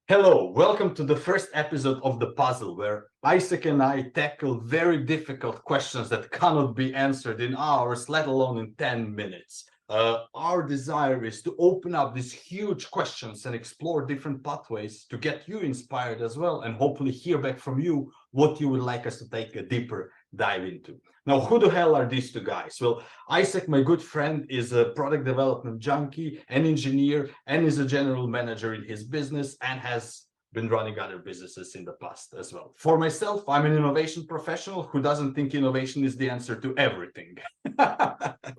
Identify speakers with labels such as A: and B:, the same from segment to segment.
A: Hello, welcome to the first episode of The Puzzle, where Isaac and I tackle very difficult questions that cannot be answered in hours, let alone in 10 minutes. Our desire is to open up these huge questions and explore different pathways to get you inspired as well, and hopefully hear back from you what you would like us to take a deeper dive into. Now, who the hell are these two guys? Well, Isaac, my good friend, is a product development junkie, an engineer, and is a general manager in his business and has been running other businesses in the past as well. For myself, I'm an innovation professional who doesn't think innovation is the answer to everything.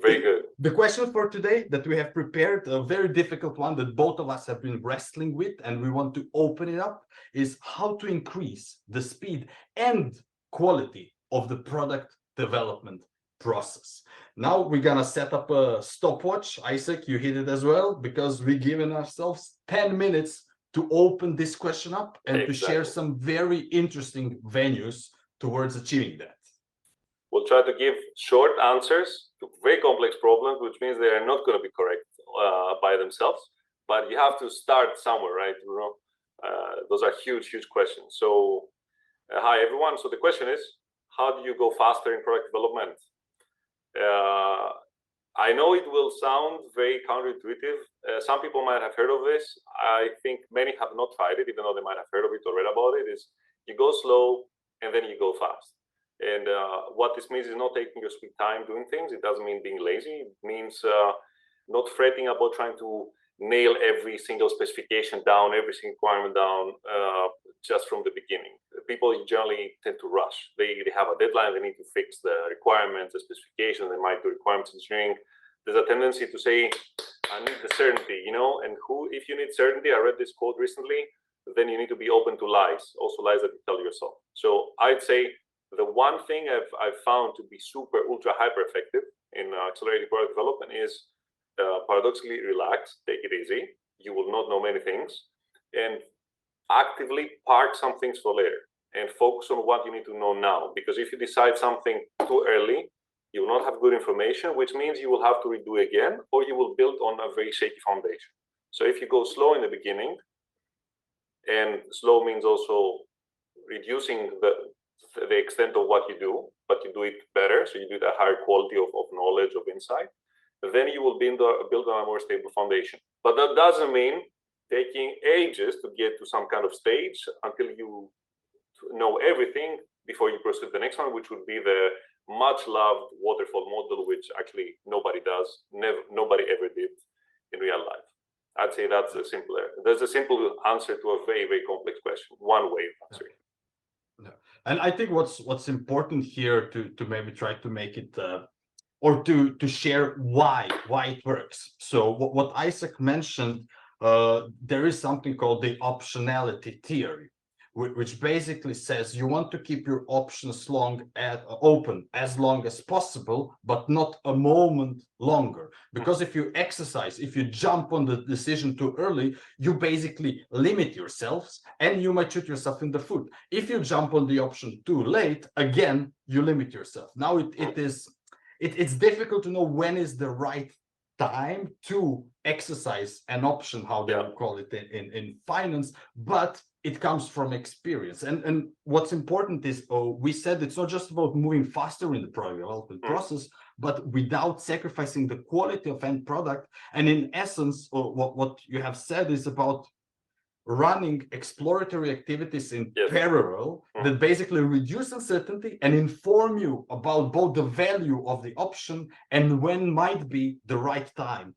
B: Very good.
A: The question for today that we have prepared, a very difficult one that both of us have been wrestling with, and we want to open it up, is how to increase the speed and quality of the product development process. Now we're gonna set up a stopwatch. Isaac, you hit it as well, because we're giving ourselves 10 minutes to open this question up and to share some very interesting venues towards achieving that.
B: We'll try to give short answers to very complex problems, which means they are not going to be correct by themselves. But you have to start somewhere, right? Those are huge, huge questions. So, hi everyone. So the question is, how do you go faster in product development? I know it will sound very counterintuitive. Some people might have heard of this. I think many have not tried it, even though they might have heard of it or read about it. Is you go slow and then you go fast. And what this means is not taking your sweet time doing things. It doesn't mean being lazy. It means not fretting about trying to nail every single specification down, every single requirement down just from the beginning. People generally tend to rush. They have a deadline. They need to fix the requirements, the specification. They might do requirements engineering. There's a tendency to say, I need the certainty, and if you need certainty, I read this quote recently, then you need to be open to lies, also lies that you tell yourself. So I'd say the one thing I've found to be super, ultra, hyper effective in accelerating product development is paradoxically relax, take it easy. You will not know many things, and actively park some things for later and focus on what you need to know now. Because if you decide something too early, you will not have good information, which means you will have to redo again, or you will build on a very shaky foundation. So if you go slow in the beginning, and slow means also reducing the extent of what you do, but you do it better, so you do the higher quality of knowledge, of insight, then you will build on a more stable foundation. But that doesn't mean taking ages to get to some kind of stage until you know everything before you proceed to the next one, which would be the much loved waterfall model, which actually nobody does, nobody ever did in real life. I'd say there's a simple answer to a very, very complex question, one way of answering.
A: Yeah. And I think what's important here to maybe try to make it or to share why it works. So what Isaac mentioned, there is something called the optionality theory, which basically says you want to keep your options open as long as possible, but not a moment longer. Because if you jump on the decision too early, you basically limit yourselves and you might shoot yourself in the foot. If you jump on the option too late, again, you limit yourself. Now it's difficult to know when is the right time to exercise an option, how they would call it in finance, but it comes from experience. And what's important is, we said it's not just about moving faster in the product development process, but without sacrificing the quality of end product. And in essence, what you have said is about running exploratory activities in parallel that basically reduce uncertainty and inform you about both the value of the option and when might be the right time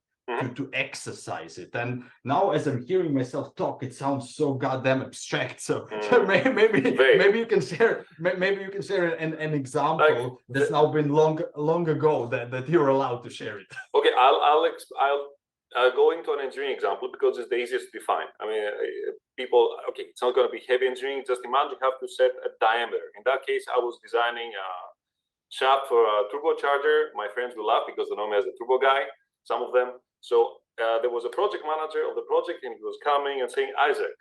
A: to exercise it. And now, as I'm hearing myself talk, it sounds so goddamn abstract. So maybe you can share an example that's now been long ago that you're allowed to share it.
B: Okay, I'll go into an engineering example because it's the easiest to define. I mean, it's not going to be heavy engineering. Just imagine you have to set a diameter. In that case, I was designing a shaft for a turbocharger. My friends will laugh because they know me as a turbo guy, some of them. So there was a project manager of the project, and he was coming and saying, Isaac,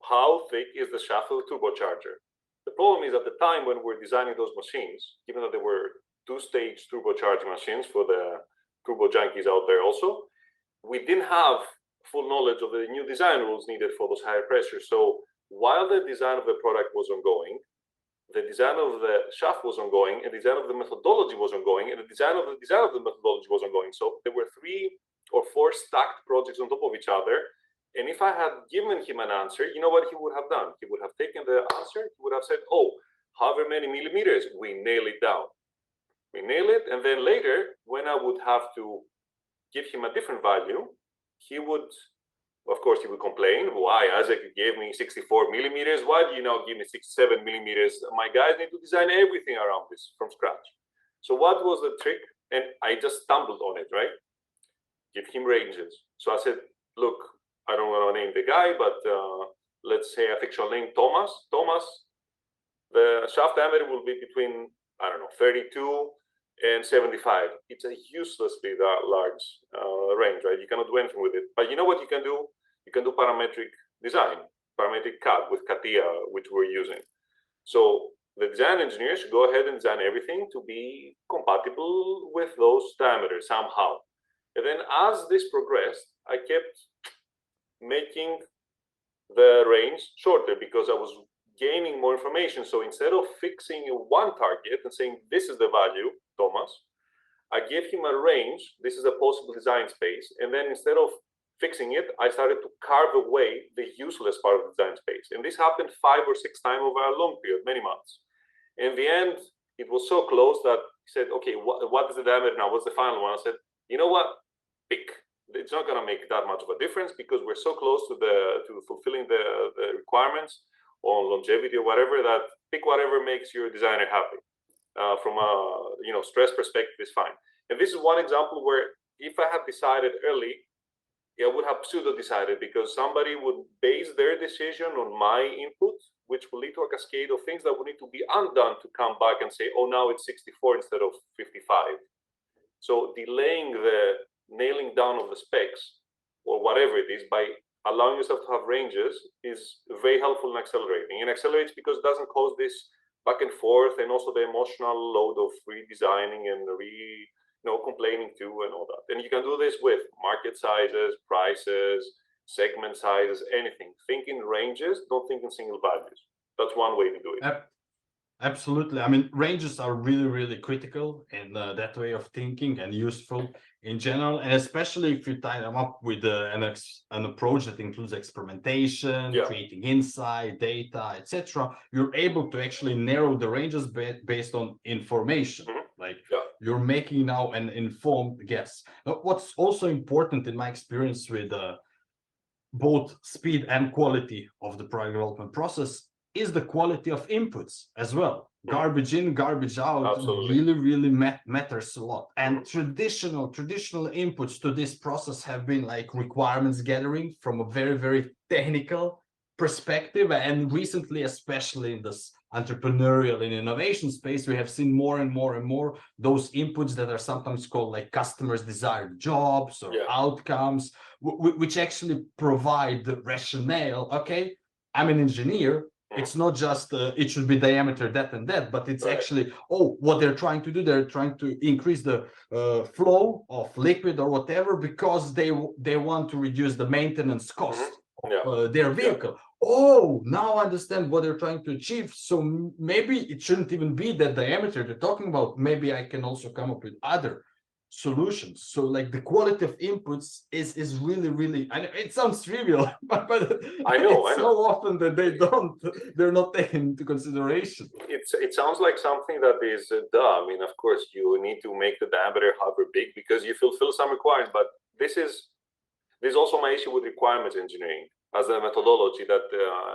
B: how thick is the shaft of the turbocharger? The problem is, at the time when we're designing those machines, given that they were two-stage turbocharging machines for the turbo junkies out there also, we didn't have full knowledge of the new design rules needed for those higher pressures. So while the design of the product was ongoing, the design of the shaft was ongoing, and the design of the methodology was ongoing, and the design of the methodology was ongoing. So there were 3 or 4 stacked projects on top of each other. And if I had given him an answer, you know what he would have done? He would have taken the answer, he would have said, oh, however many millimeters, we nail it down. We nail it, and then later, when I would have to give him a different value, he would, of course, he would complain, why, Isaac, you gave me 64 millimeters, why do you now give me 67 millimeters? My guys need to design everything around this from scratch. So what was the trick? And I just stumbled on it, right? Give him ranges. So I said, look, I don't want to name the guy, but let's say a fictional name, Thomas. Thomas, the shaft diameter will be between, I don't know, 32 and 75. It's a uselessly large range, right? You cannot do anything with it. But you know what you can do? You can do parametric design, parametric CAD with CATIA, which we're using. So the design engineers should go ahead and design everything to be compatible with those diameters somehow. And then as this progressed, I kept making the range shorter because I was gaining more information. So instead of fixing one target and saying, this is the value, Thomas, I gave him a range. This is a possible design space. And then instead of fixing it, I started to carve away the useless part of the design space. And this happened 5 or 6 times over a long period, many months. In the end, it was so close that he said, okay, what is the diameter now? What's the final one? I said, you know what? Pick. It's not going to make that much of a difference because we're so close to fulfilling the requirements on longevity or whatever, that pick whatever makes your designer happy. From a stress perspective is fine. And this is one example where if I had decided early, I would have pseudo decided because somebody would base their decision on my input, which will lead to a cascade of things that would need to be undone to come back and say, oh, now it's 64 instead of 55. So delaying the nailing down of the specs or whatever it is by allowing yourself to have ranges is very helpful in accelerating. And accelerates because it doesn't cause this back and forth and also the emotional load of redesigning and complaining too and all that. And you can do this with market sizes, prices, segment sizes, anything. Think in ranges, don't think in single values. That's one way to do it.
A: Absolutely. I mean, ranges are really, really critical in that way of thinking and useful in general, and especially if you tie them up with an approach that includes experimentation, creating insight, data, etc. You're able to actually narrow the ranges based on information. You're making now an informed guess. Now, what's also important in my experience with both speed and quality of the product development process is the quality of inputs as well. Garbage in, garbage out. Absolutely. Really matters a lot. And traditional inputs to this process have been like requirements gathering from a very, very technical perspective. And recently, especially in this entrepreneurial and innovation space, we have seen more and more those inputs that are sometimes called like customers' desired jobs or outcomes, which actually provide the rationale. Okay, I'm an engineer. It's not just it should be diameter that and that, but it's actually, what they're trying to do, they're trying to increase the flow of liquid or whatever because they want to reduce the maintenance cost of their vehicle. Now I understand what they're trying to achieve. So maybe it shouldn't even be that diameter they're talking about. Maybe I can also come up with other solutions. So like the quality of inputs is really, and it sounds trivial, but I know so often that they're not taken into consideration.
B: It sounds like something that is dumb. I mean, of course you need to make the diameter however big because you fulfill some requirements, but this is also my issue with requirements engineering as a methodology that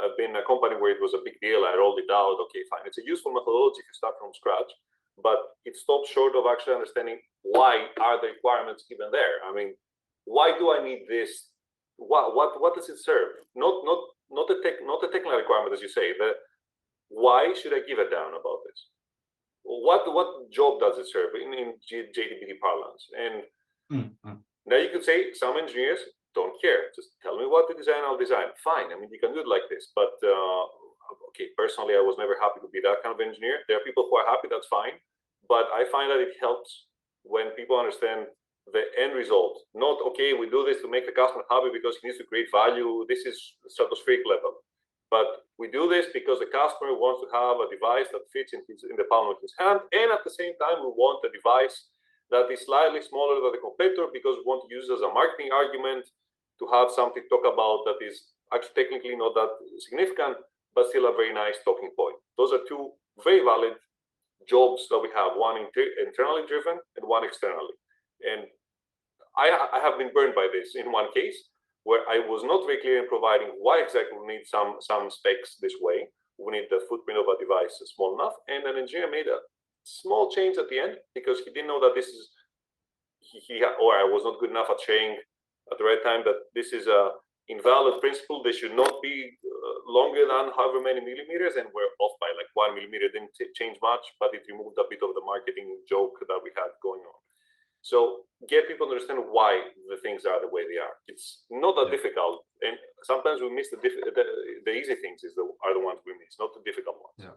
B: I've been in a company where it was a big deal. I rolled it out. Okay, fine. It's a useful methodology if you start from scratch, but it stops short of actually understanding why are the requirements even there. I mean, why do I need this? What does it serve? Not a technical requirement, as you say. Why should I give a damn about this? What job does it serve in JDBD parlance? And now you could say some engineers don't care. Just tell me what to design, I'll design. Fine. I mean, you can do it like this, but okay, personally, I was never happy to be that kind of engineer. There are people who are happy, that's fine. But I find that it helps when people understand the end result. Not, okay, we do this to make the customer happy because he needs to create value. This is stratospheric level. But we do this because the customer wants to have a device that fits in the palm of his hand. And at the same time, we want a device that is slightly smaller than the competitor because we want to use it as a marketing argument to have something to talk about that is actually technically not that significant, but still a very nice talking point. Those are two very valid jobs that we have, one internally driven and one externally. And I have been burned by this in one case where I was not very clear in providing why exactly we need some specs this way. We need the footprint of a device small enough, and an engineer made a small change at the end because he didn't know that this is or I was not good enough at sharing at the right time that this is a invalid principle. They should not be longer than however many millimeters, and we're off by like 1 millimeter. Didn't change much, but it removed a bit of the marketing joke that we had going on. So get people to understand why the things are the way they are. It's not that difficult, and sometimes we miss the easy things are the ones we miss, not the difficult ones.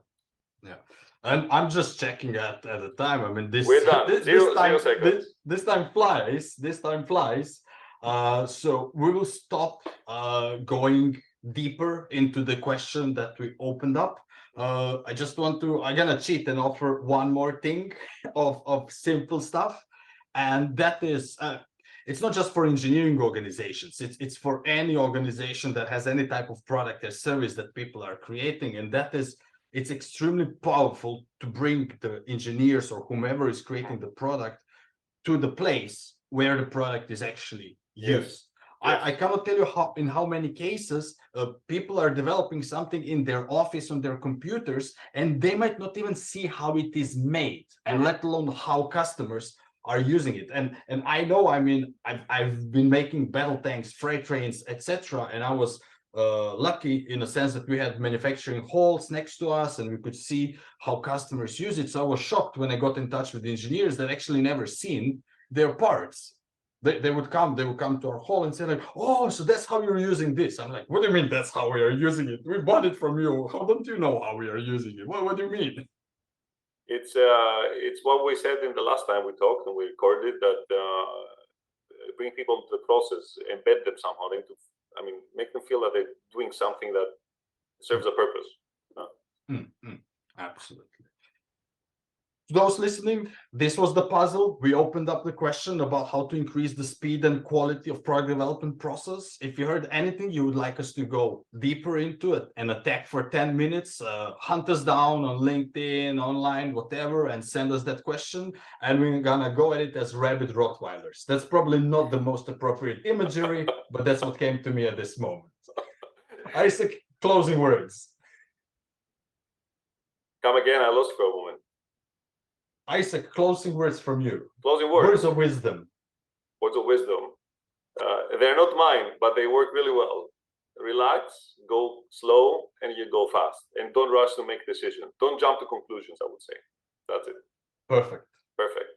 A: Yeah, and I'm just checking at the time. I mean,
B: we're done. Zero seconds.
A: This time flies. This time flies. So we will stop going deeper into the question that we opened up. I just want to. I'm gonna cheat and offer one more thing of simple stuff. And that is, it's not just for engineering organizations, it's for any organization that has any type of product or service that people are creating. And that is, it's extremely powerful to bring the engineers or whomever is creating the product to the place where the product is actually used. Yes. I cannot tell you in how many cases people are developing something in their office on their computers, and they might not even see how it is made, and let alone how customers are using it. And I know, I mean, I've been making battle tanks, freight trains, etc. And I was lucky in a sense that we had manufacturing halls next to us and we could see how customers use it. So I was shocked when I got in touch with the engineers that actually never seen their parts. They would come to our hall and say like, oh, so that's how you're using this. I'm like, what do you mean that's how we are using it? We bought it from you. How don't you know how we are using it? What do you mean?
B: It's what we said in the last time we talked and we recorded, that bring people to the process, embed them somehow, make them feel that they're doing something that serves a purpose.
A: Absolutely. To those listening, this was the puzzle. We opened up the question about how to increase the speed and quality of product development process. If you heard anything you would like us to go deeper into it and attack for 10 minutes, hunt us down on LinkedIn, online, whatever, and send us that question. And we're gonna go at it as rabid Rottweilers. That's probably not the most appropriate imagery, but that's what came to me at this moment. Isaac, closing words.
B: Come again, I lost for a moment.
A: Isaac, closing words from you.
B: Closing words.
A: Words of wisdom.
B: Words of wisdom. They're not mine, but they work really well. Relax, go slow, and you go fast. And don't rush to make decisions. Don't jump to conclusions, I would say. That's it.
A: Perfect.
B: Perfect.